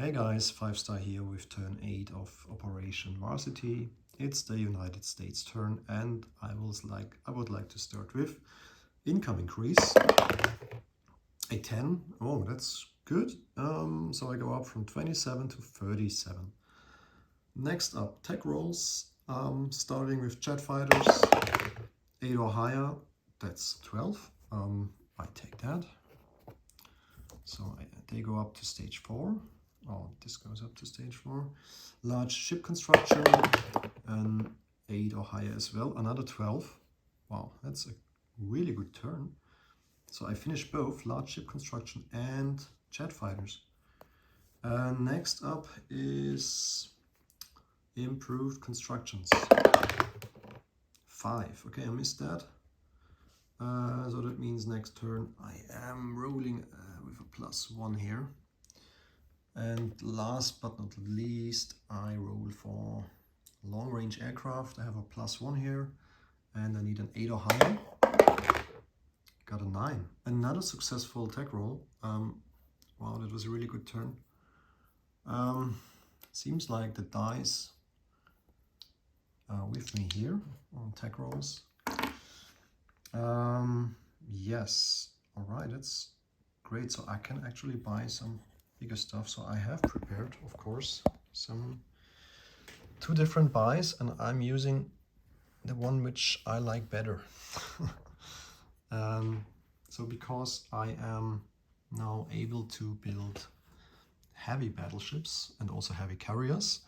Hey guys, 5-star here with turn 8 of Operation Varsity. It's the United States turn and I would like to start with income increase. A 10. Oh, that's good. So I go up from 27 to 37. Next up, tech rolls. Starting with jet fighters, 8 or higher. That's 12. I take that. So they go up to stage 4. Oh, this goes up to stage 4. Large ship construction, an 8 or higher as well, another 12. Wow, that's a really good turn. So I finished both large ship construction and jet fighters. Next up is improved constructions. 5. Okay, I missed that. So that means next turn I am rolling with a +1 here. And last but not least, I roll for long-range aircraft. I have a +1 here, and I need an 8 or higher. Got a 9. Another successful tech roll. Wow, that was a really good turn. Seems like the dice are with me here on tech rolls. Yes, all right, that's great. So I can actually buy some bigger stuff. So I have prepared, of course, two different buys, and I'm using the one which I like better. So because I am now able to build heavy battleships and also heavy carriers,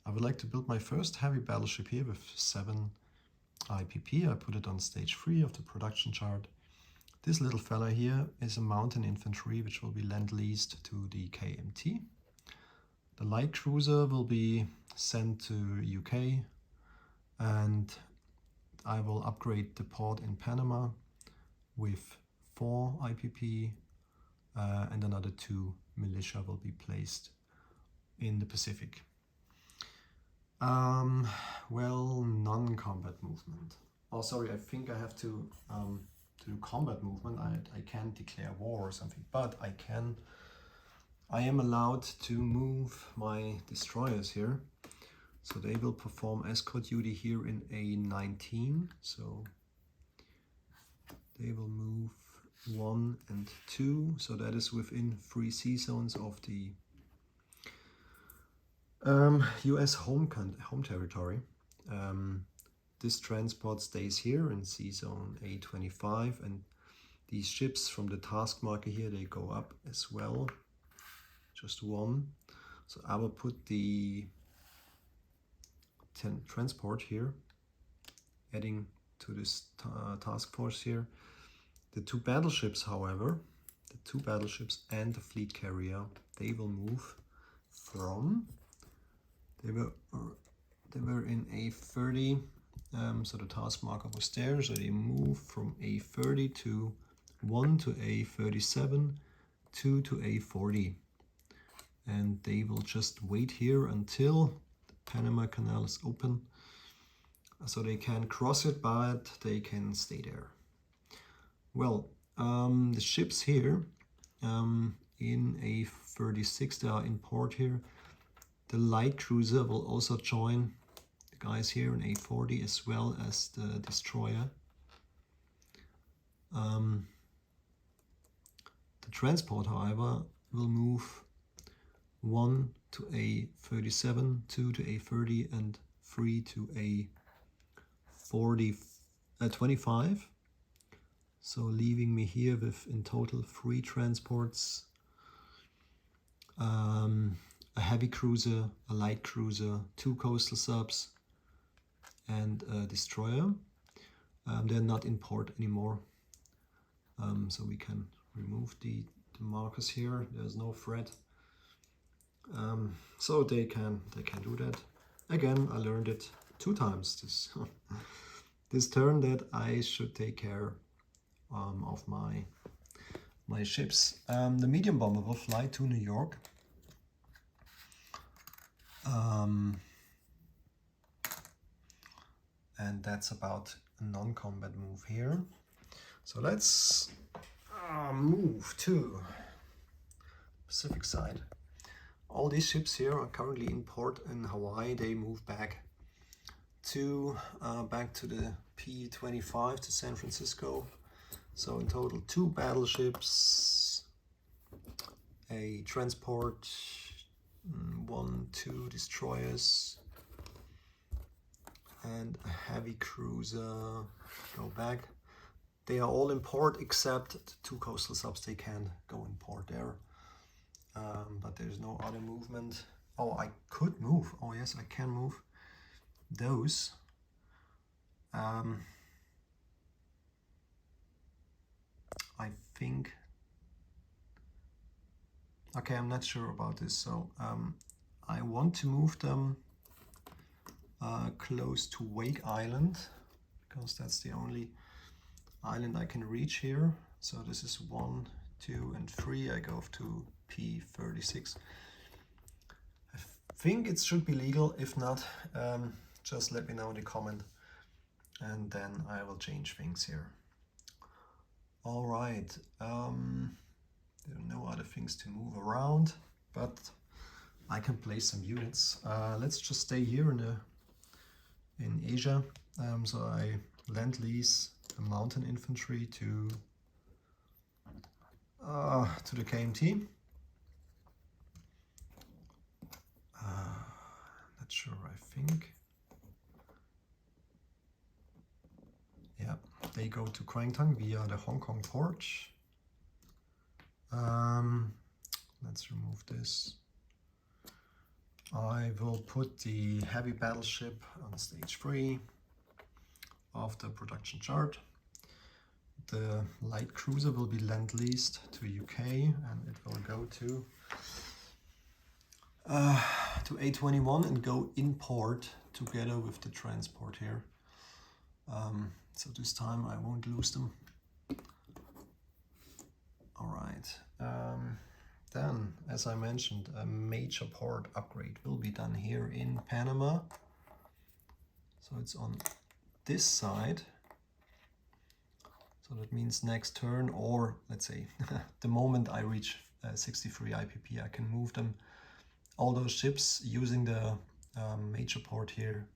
I would like to build my first heavy battleship here with 7 IPP. I put it on stage 3 of the production chart. This little fella here is a mountain infantry which will be lend-leased to the KMT. The light cruiser will be sent to UK, and I will upgrade the port in Panama with 4 IPP, and another 2 militia will be placed in the Pacific. Well, non-combat movement. Oh, sorry, I think I have to do combat movement. I can't declare war or something, but I am allowed to move my destroyers here. So they will perform escort duty here in A19. So they will move 1 and 2. So that is within 3 sea zones of the US home territory. This transport stays here in sea zone A25, and these ships from the task marker here, they go up as well, just 1. So I will put the transport here, adding to this task force here. The 2 battleships, however, the 2 battleships and the fleet carrier, they will move from, they were in A30, so the task marker was there, so they move from A30 to 1 to A37, 2 to A40. And they will just wait here until the Panama Canal is open, so they can cross it, but they can stay there. Well, the ships here in A36, they are in port here. The light cruiser will also join the guys here in A40, as well as the destroyer. The transport, however, will move 1 to A37, 2 to A30, and 3 to A25. So leaving me here with in total 3 transports, a heavy cruiser, a light cruiser, 2 coastal subs, and a destroyer. They're not in port anymore, so we can remove the markers here. There's no threat, so they can do that. Again, I learned it 2 times this turn, that I should take care of my ships. The medium bomber will fly to New York. And that's about a non-combat move here. So let's move to Pacific side. all these ships here are currently in port in Hawaii. They move back to the P-25 to San Francisco. So in total 2 battleships, a transport, 1, 2 destroyers, and a heavy cruiser go back. They are all in port except the 2 coastal subs. They can't go in port there. But there's no other movement. Oh, I could move. Oh yes, I can move those. I think. Okay, I'm not sure about this. So I want to move them close to Wake Island, because that's the only island I can reach here. So this is 1, 2, and 3. I go to P-36. I think it should be legal. If not, just let me know in the comment, and then I will change things here. All right. There are no other things to move around, but I can place some units. Let's just stay here in Asia. So I lend lease the mountain infantry to the KMT. Not sure. I think. Yeah, they go to Kwangtung via the Hong Kong port. Let's remove this. I will put the heavy battleship on stage 3 of the production chart. The light cruiser will be lend-leased to UK, and it will go to A21 and go in port together with the transport here. So this time I won't lose them. All right. Then, as I mentioned, a major port upgrade will be done here in Panama. So it's on this side. So that means next turn, or let's say the moment I reach 63 IPP, I can move them, all those ships, using the major port here.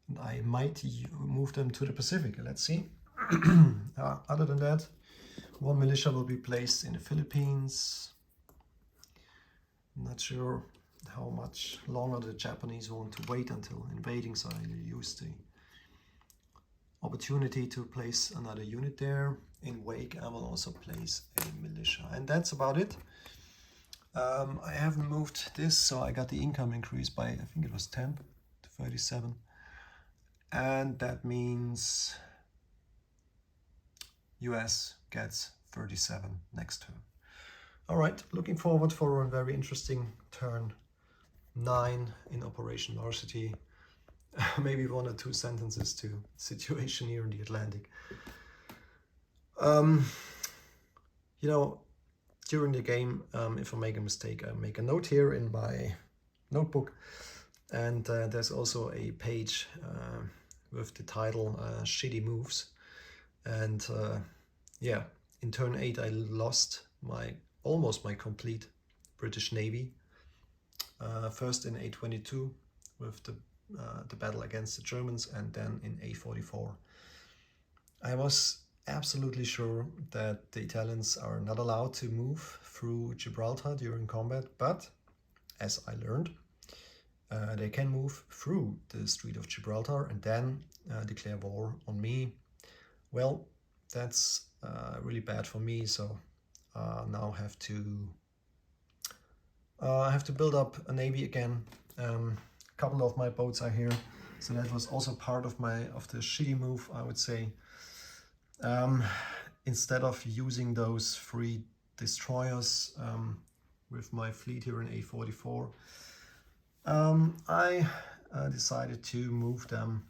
And I might move them to the Pacific. Let's see. Other than that, 1 militia will be placed in the Philippines. I'm not sure how much longer the Japanese want to wait until invading, so I use the opportunity to place another unit there. In Wake, I will also place a militia. And that's about it. I haven't moved this, so I got the income increase by, I think it was 10 to 37. And that means US gets 37 next turn. All right, looking forward for a very interesting turn 9 in Operation Varsity. Maybe 1 or 2 sentences to situation here in the Atlantic. You know, during the game, if I make a mistake, I make a note here in my notebook. And there's also a page with the title Shitty Moves. And yeah, in turn 8, I lost almost my complete British Navy. First in A22 with the battle against the Germans, and then in A44. I was absolutely sure that the Italians are not allowed to move through Gibraltar during combat, but as I learned, they can move through the Strait of Gibraltar and then declare war on me. Well, that's really bad for me, so now I have to build up a navy again. A couple of my boats are here, so that was also part of the shitty move, I would say. Instead of using those 3 destroyers with my fleet here in A44, I decided to move them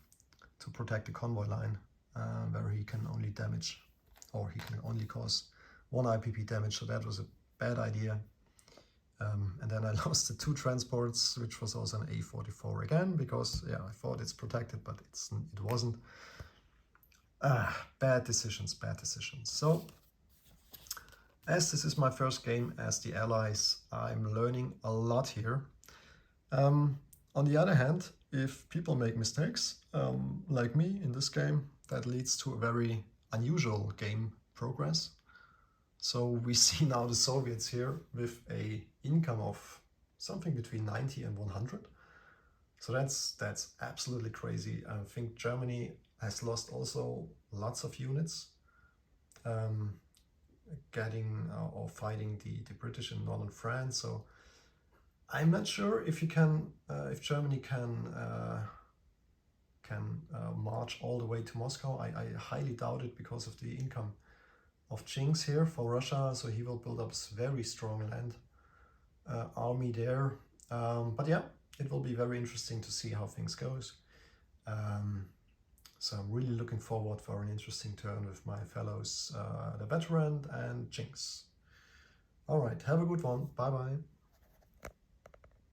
to protect the convoy line, where he can only damage, or he can only cause 1 IPP damage, so that was a bad idea. And then I lost the 2 transports, which was also an A44 again, because yeah, I thought it's protected, but it wasn't. Bad decisions. So As this is my first game as the Allies, I'm learning a lot here. On the other hand, if people make mistakes, like me in this game, that leads to a very unusual game progress. So we see now the Soviets here with a income of something between 90 and 100. So that's absolutely crazy. I think Germany has lost also lots of units, getting or fighting the British in northern France. So I'm not sure if you can, if Germany can march all the way to Moscow. I highly doubt it because of the income of Chinks here for Russia. So he will build up a very strong land army there. But yeah, it will be very interesting to see how things goes. So I'm really looking forward for an interesting turn with my fellows, the veteran and Chinks. All right, have a good one. Bye bye.